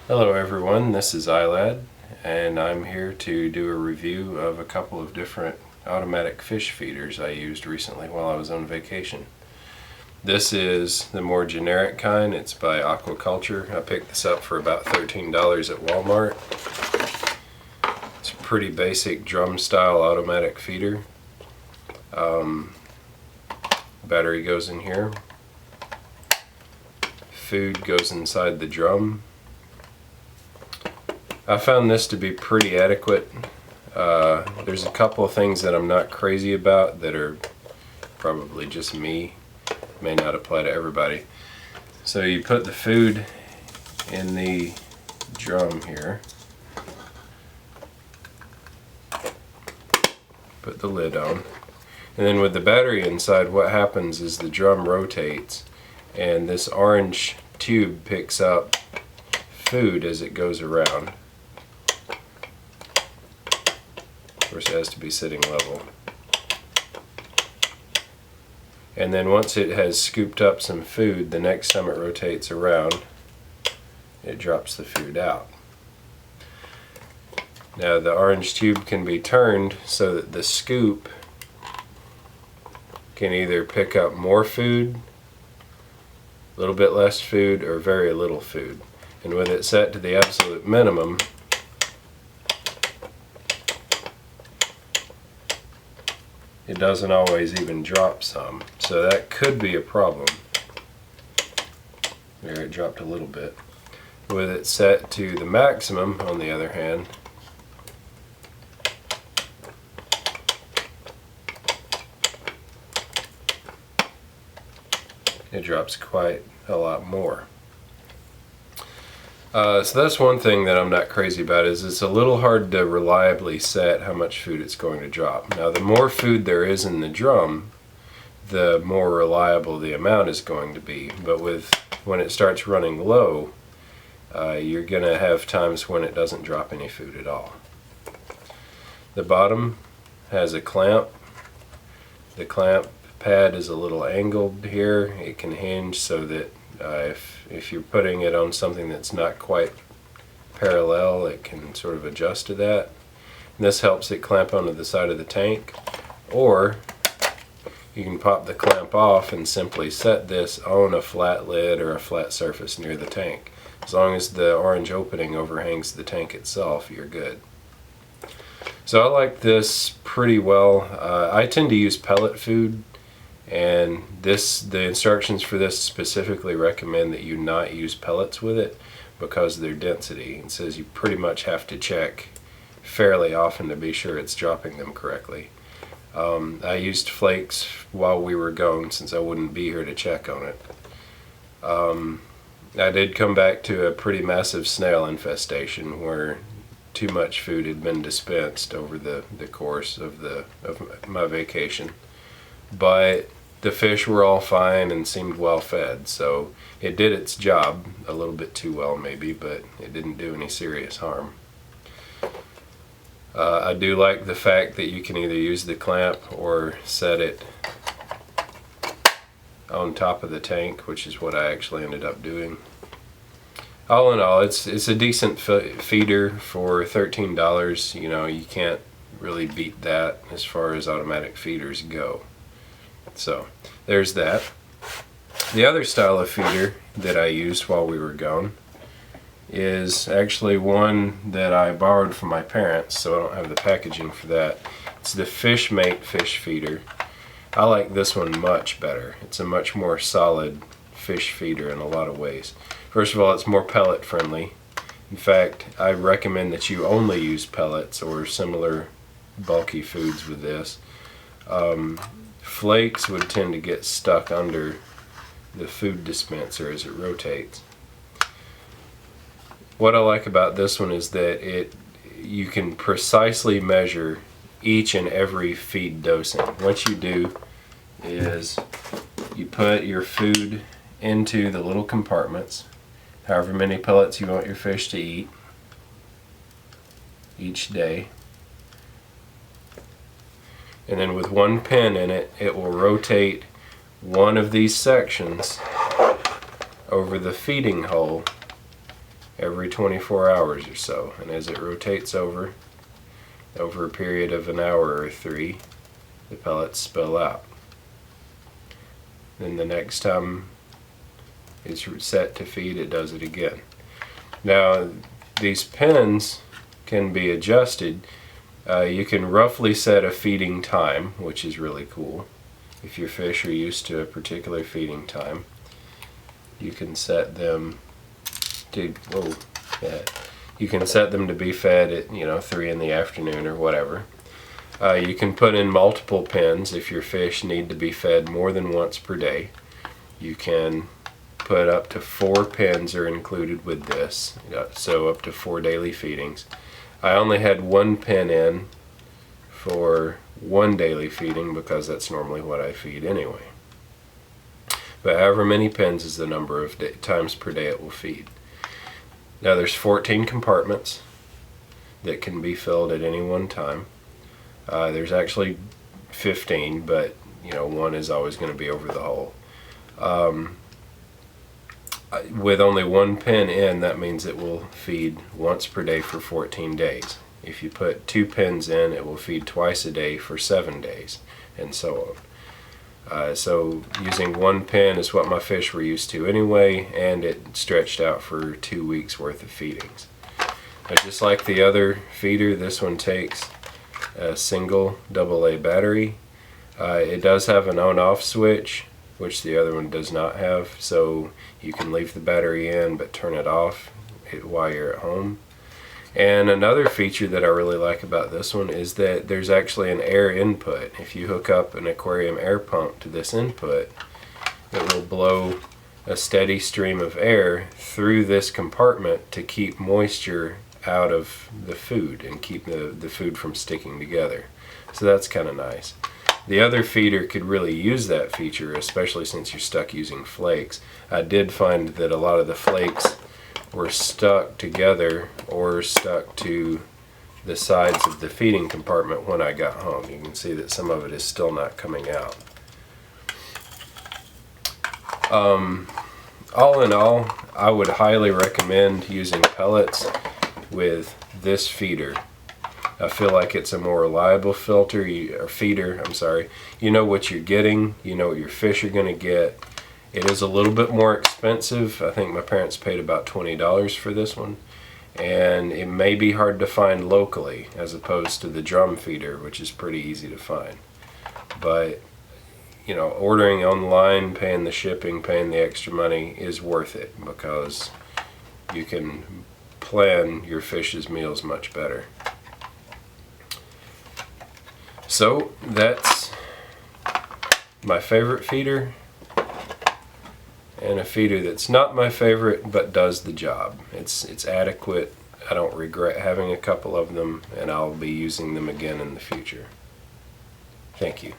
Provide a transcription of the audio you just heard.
Hello everyone, this is iLad, and I'm here to do a review of a couple of different automatic fish feeders I used recently while I was on vacation. This is the more generic kind. It's by Aqua Culture. I picked this up for about $13 at Walmart. It's a pretty basic drum style automatic feeder. Battery goes in here. Food goes inside the drum. I found this to be pretty adequate. There's a couple of things that I'm not crazy about that are probably just me, may not apply to everybody. So you put the food in the drum here, put the lid on, and then with the battery inside, what happens is the drum rotates and this orange tube picks up food as it goes around. Of course, it has to be sitting level. And then once it has scooped up some food, the next time it rotates around, it drops the food out. Now the orange tube can be turned so that the scoop can either pick up more food, a little bit less food, or very little food. And with it set to the absolute minimum, it doesn't always even drop some, so that could be a problem. There, it dropped a little bit. With it set to the maximum, on the other hand, it drops quite a lot more. So that's one thing that I'm not crazy about, is it's a little hard to reliably set how much food it's going to drop. Now the more food there is in the drum, the more reliable the amount is going to be. But when it starts running low, you're going to have times when it doesn't drop any food at all. The bottom has a clamp. The clamp pad is a little angled here. It can hinge so that if you're putting it on something that's not quite parallel, it can sort of adjust to that. And this helps it clamp onto the side of the tank. Or you can pop the clamp off and simply set this on a flat lid or a flat surface near the tank. As long as the orange opening overhangs the tank itself, you're good. So I like this pretty well. I tend to use pellet food, and the instructions for this specifically recommend that you not use pellets with it because of their density. It says you pretty much have to check fairly often to be sure it's dropping them correctly. I used flakes while we were gone since I wouldn't be here to check on it. I did come back to a pretty massive snail infestation where too much food had been dispensed over the course of my vacation. But the fish were all fine and seemed well fed, so it did its job a little bit too well maybe, but it didn't do any serious harm. I do like the fact that you can either use the clamp or set it on top of the tank, which is what I actually ended up doing. All in all, it's a decent feeder for $13. You know, you can't really beat that as far as automatic feeders go. So there's that. The other style of feeder that I used while we were gone is actually one that I borrowed from my parents, so I don't have the packaging for that. It's the Fishmate fish feeder. I like this one much better. It's a much more solid fish feeder in a lot of ways. First of all, it's more pellet friendly. In fact, I recommend that you only use pellets or similar bulky foods with this. Flakes would tend to get stuck under the food dispenser as it rotates. What I like about this one is that you can precisely measure each and every feed dosing. What you do is you put your food into the little compartments, however many pellets you want your fish to eat each day. And then with one pin in it, it will rotate one of these sections over the feeding hole every 24 hours or so, and as it rotates over a period of an hour or 3, the pellets spill out. Then the next time it's set to feed, it does it again. Now these pens can be adjusted. You can roughly set a feeding time, which is really cool. If your fish are used to a particular feeding time, you can set them to you can set them to be fed at 3 in the afternoon or whatever. You can put in multiple pens if your fish need to be fed more than once per day. You can put up to 4 pens are included with this, so up to 4 daily feedings. I only had 1 pen in for 1 daily feeding because that's normally what I feed anyway. But however many pens is the number of times per day it will feed. Now there's 14 compartments that can be filled at any one time. There's actually 15, but one is always going to be over the hole. With only 1 pen in, that means it will feed once per day for 14 days. If you put 2 pens in, it will feed twice a day for 7 days, and so on. So using 1 pen is what my fish were used to anyway, and it stretched out for 2 weeks worth of feedings. Now, just like the other feeder, this one takes a single AA battery. It does have an on-off switch, which the other one does not have, so you can leave the battery in but turn it off while you're at home. And another feature that I really like about this one is that there's actually an air input. If you hook up an aquarium air pump to this input, it will blow a steady stream of air through this compartment to keep moisture out of the food and keep the food from sticking together. So that's kind of nice. The other feeder could really use that feature, especially since you're stuck using flakes. I did find that a lot of the flakes were stuck together or stuck to the sides of the feeding compartment when I got home. You can see that some of it is still not coming out. All in all, I would highly recommend using pellets with this feeder. I feel like it's a more reliable feeder. You know what you're getting, you know what your fish are going to get. It is a little bit more expensive. I think my parents paid about $20 for this one, and it may be hard to find locally as opposed to the drum feeder, which is pretty easy to find. But ordering online, paying the shipping, paying the extra money is worth it because you can plan your fish's meals much better. So that's my favorite feeder, and a feeder that's not my favorite but does the job. It's adequate. I don't regret having a couple of them, and I'll be using them again in the future. Thank you.